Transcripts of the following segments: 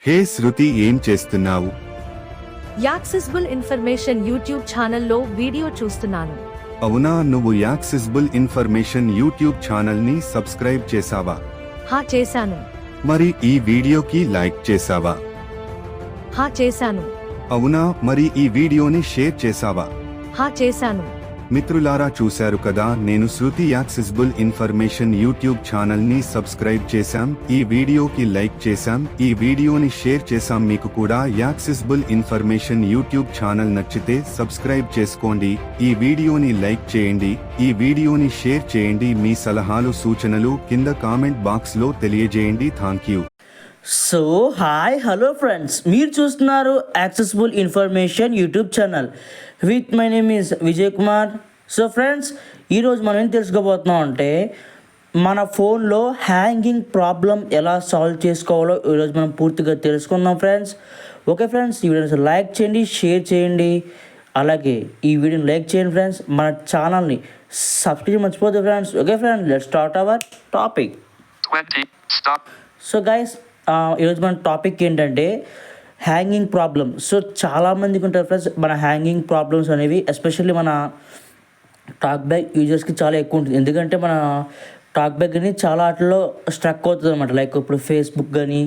హే శృతి, ఏం చేస్తున్నావు? Accessible information YouTube ఛానల్లో వీడియో చూస్తున్నాను. అవునా, నువ్వు యాక్సెసిబుల్ ఇన్ఫర్మేషన్ యూట్యూబ్ ఛానల్ ని సబ్స్క్రైబ్ చేసావా? హా చేశాను. మరి ఈ వీడియోకి లైక్ చేసావా? హా చేశాను. అవునా, మరి ఈ వీడియోని షేర్ చేసావా? హా చేశాను. మిత్రులారా, చూశారు కదా, నేను శృతి యాక్సెసిబుల్ ఇన్ఫర్మేషన్ యూట్యూబ్ ఛానల్ ని సబ్స్క్రైబ్ చేశాం, ఈ వీడియోకి లైక్ చేశాం, ఈ వీడియోని షేర్ చేశాం. మీకు కూడా యాక్సెసిబుల్ ఇన్ఫర్మేషన్ యూట్యూబ్ ఛానల్ నచ్చితే సబ్స్క్రైబ్ చేసుకోండి, ఈ వీడియోని లైక్ చేయండి, ఈ వీడియోని షేర్ చేయండి. మీ సలహాలు సూచనలు కింద కామెంట్ బాక్స్ లో తెలియజేయండి. Thank you. So hi hello friends, మీరు చూస్తున్నారు accessible information YouTube channel with my name is Vijay Kumar. So friends, ఈరోజు మనం ఏం తెలుసుకోబోతున్నాం అంటే మన ఫోన్లో హ్యాంగింగ్ ప్రాబ్లం ఎలా సాల్వ్ చేసుకోవాలో ఈరోజు మనం పూర్తిగా తెలుసుకుందాం ఫ్రెండ్స్. ఓకే ఫ్రెండ్స్, ఈ వీడియోని లైక్ చేయండి, షేర్ చేయండి, అలాగే ఈ వీడియోని లైక్ చేయండి ఫ్రెండ్స్. మన ఛానల్ని సబ్స్క్రైబ్ మర్చిపోద్దు friends. Okay friends, let's start our topic. So guys, ఈరోజు మన టాపిక్ ఏంటంటే హ్యాంగింగ్ ప్రాబ్లమ్. సో చాలామందికి ఉంటారు ఫ్రెండ్స్ మన హ్యాంగింగ్ ప్రాబ్లమ్స్ అనేవి, ఎస్పెషల్లీ మన టాక్ బ్యాగ్ యూజర్స్కి చాలా ఎక్కువ ఉంటుంది. ఎందుకంటే మన టాక్ బ్యాగ్ అని చాలా వాటిలో స్ట్రక్ అవుతుంది అనమాట. లైక్ ఇప్పుడు ఫేస్బుక్ కానీ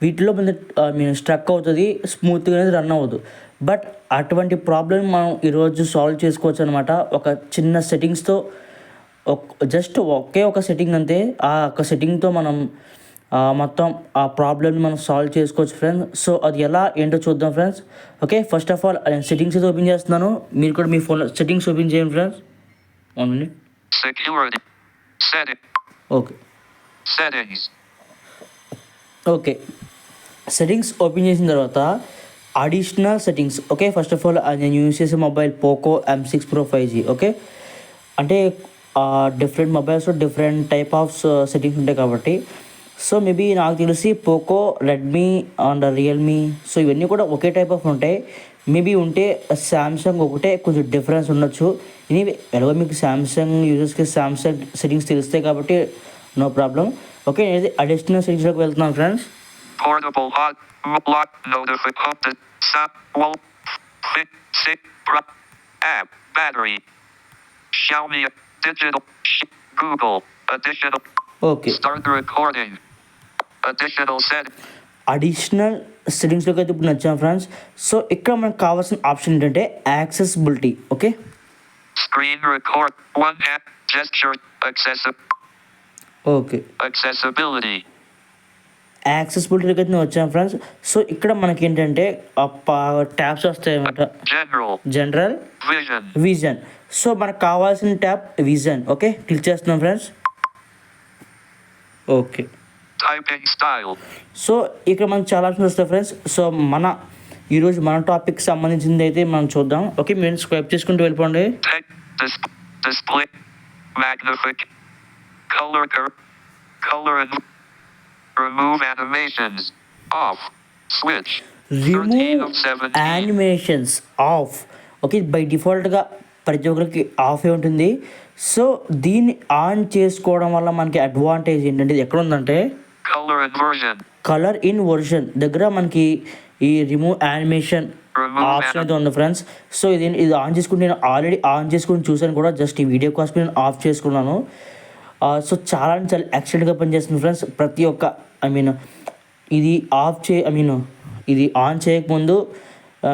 వీటిలో మన స్ట్రక్ అవుతుంది, స్మూత్గా అనేది రన్ అవ్వదు. బట్ అటువంటి ప్రాబ్లమ్ మనం ఈరోజు సాల్వ్ చేసుకోవచ్చు అనమాట. ఒక చిన్న సెట్టింగ్స్తో, జస్ట్ ఒకే ఒక సెట్టింగ్ అంతే, ఆ ఒక సెట్టింగ్తో మనం మొత్తం ఆ ప్రాబ్లమ్ని మనం సాల్వ్ చేసుకోవచ్చు ఫ్రెండ్స్. సో అది ఎలా ఏంటో చూద్దాం friends. Okay, first of all నేను సెట్టింగ్స్ అయితే ఓపెన్ చేస్తున్నాను, మీరు కూడా మీ ఫోన్లో సెట్టింగ్స్ ఓపెన్ చేయండి friends. 1 minute. Security. Setting. Okay Settings. Okay settings open చేసిన తర్వాత additional settings. Okay, first of all నేను యూజ్ చేసే mobile Poco M6 Pro 5G. Okay, అంటే డిఫరెంట్ మొబైల్స్లో డిఫరెంట్ టైప్ ఆఫ్ సెట్టింగ్స్ ఉంటాయి కాబట్టి, సో మేబీ నాకు తెలిసి Poco, Redmi and Realme, so ఇవన్నీ కూడా ఒకే టైప్ ఆఫ్ ఉంటాయి. మేబీ ఉంటే శాంసంగ్ ఒకటే కొంచెం డిఫరెన్స్ ఉండొచ్చు. ఇది ఎలాగో మీకు శాంసంగ్ యూజర్స్కి శాంసంగ్ సెట్టింగ్స్ తెలుస్తాయి కాబట్టి నో ప్రాబ్లం. ఓకే, నేను అడిషనల్ సెట్టింగ్స్లోకి వెళ్తున్నాను friends. Portable hot lock notification. Stop. Wall. Fit. Sit. App. Battery. Xiaomi. Digital. Google. Additional. Okay, Start recording. Additional set. Additional సెట్టింగ్స్లోకి అయితే ఇప్పుడు నచ్చాం ఫ్రెండ్స్. సో ఇక్కడ మనకు కావాల్సిన ఆప్షన్ ఏంటంటే accessibility. Okay, Screen record. One app. Gesture. Okay Accessibility. యాక్సెసిబిలిటీకి అయితే వచ్చాం friends. So ఇక్కడ మనకి ఏంటంటే ట్యాబ్స్ వస్తాయి అన్నమాట. General. General, Vision. Vision. So మనకు కావాల్సిన ట్యాబ్ విజన్. ఓకే, క్లిక్ చేస్తున్నాం friends. Okay, Typing style. So ఇక్కడ మనకు చాలా ఆప్షన్స్ వస్తాయి ఫ్రెండ్స్. సో ఈరోజు మన టాపిక్ సంబంధించింది అయితే మనం చూద్దాం. ఓకే, మీరు స్క్రైబ్ చేసుకుంటూ వెళ్ళిపోండి. Display. Magnific. Color and remove animations. Off. Switch. 13 remove of 17. Animations of. Okay, by డిఫాల్ట్గా ప్రతి ఒక్కరికి ఆఫ్ అయి ఉంటుంది. సో దీన్ని ఆన్ చేసుకోవడం వల్ల మనకి అడ్వాంటేజ్ ఏంటంటే ఇది ఎక్కడ ఉందంటే Color and version. Colour in version దగ్గర మనకి ఈ రిమూవ్ యానిమేషన్ ఆప్షన్ అయితే ఉంది ఫ్రెండ్స్. సో ఇది ఆన్ చేసుకుంటే నేను ఆల్రెడీ ఆన్ చేసుకుని చూసాను కూడా, జస్ట్ ఈ వీడియో కోసం నేను ఆఫ్ చేసుకున్నాను. సో చాలా ఎక్సలెంట్గా పనిచేస్తుంది ఫ్రెండ్స్. ప్రతి ఒక్క ఇది ఇది ఆన్ చేయకముందు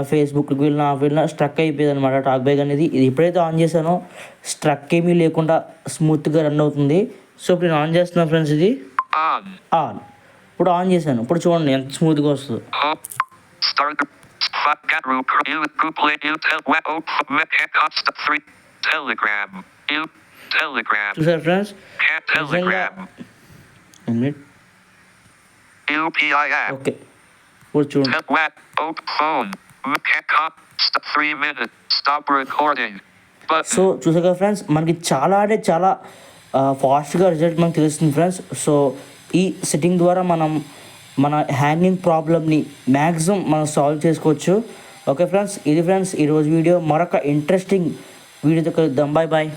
ఫేస్బుక్కి వెళ్ళినా స్ట్రక్ అయిపోయేది అనమాట టాక్ బ్యాగ్ అనేది. ఇది ఎప్పుడైతే ఆన్ చేశానో స్ట్రక్ ఏమీ లేకుండా స్మూత్గా రన్ అవుతుంది. సో ఇప్పుడు నేను ఆన్ చేస్తున్నాను ఫ్రెండ్స్. ఇది ఆన్. ఇప్పుడు ఆన్ చేశాను, ఇప్పుడు చూడండి ఎంత స్మూత్గా వస్తుంది. చూసారు ఫ్రెండ్స్, ఓకే ఇప్పుడు చూడండి. సో చూసారు కదా ఫ్రెండ్స్, మనకి చాలా అంటే చాలా ఫాస్ట్గా రిజల్ట్ మనకు తెలుస్తుంది ఫ్రెండ్స్. సో ఈ సెట్టింగ్ ద్వారా మన హ్యాంగింగ్ ప్రాబ్లమ్ని మ్యాక్సిమం మనం సాల్వ్ చేసుకోవచ్చు. ఓకే ఫ్రెండ్స్, ఇది ఫ్రెండ్స్ ఈరోజు వీడియో. మరొక ఇంట్రెస్టింగ్ వీడియోతో కలుద్దాం. Bye bye.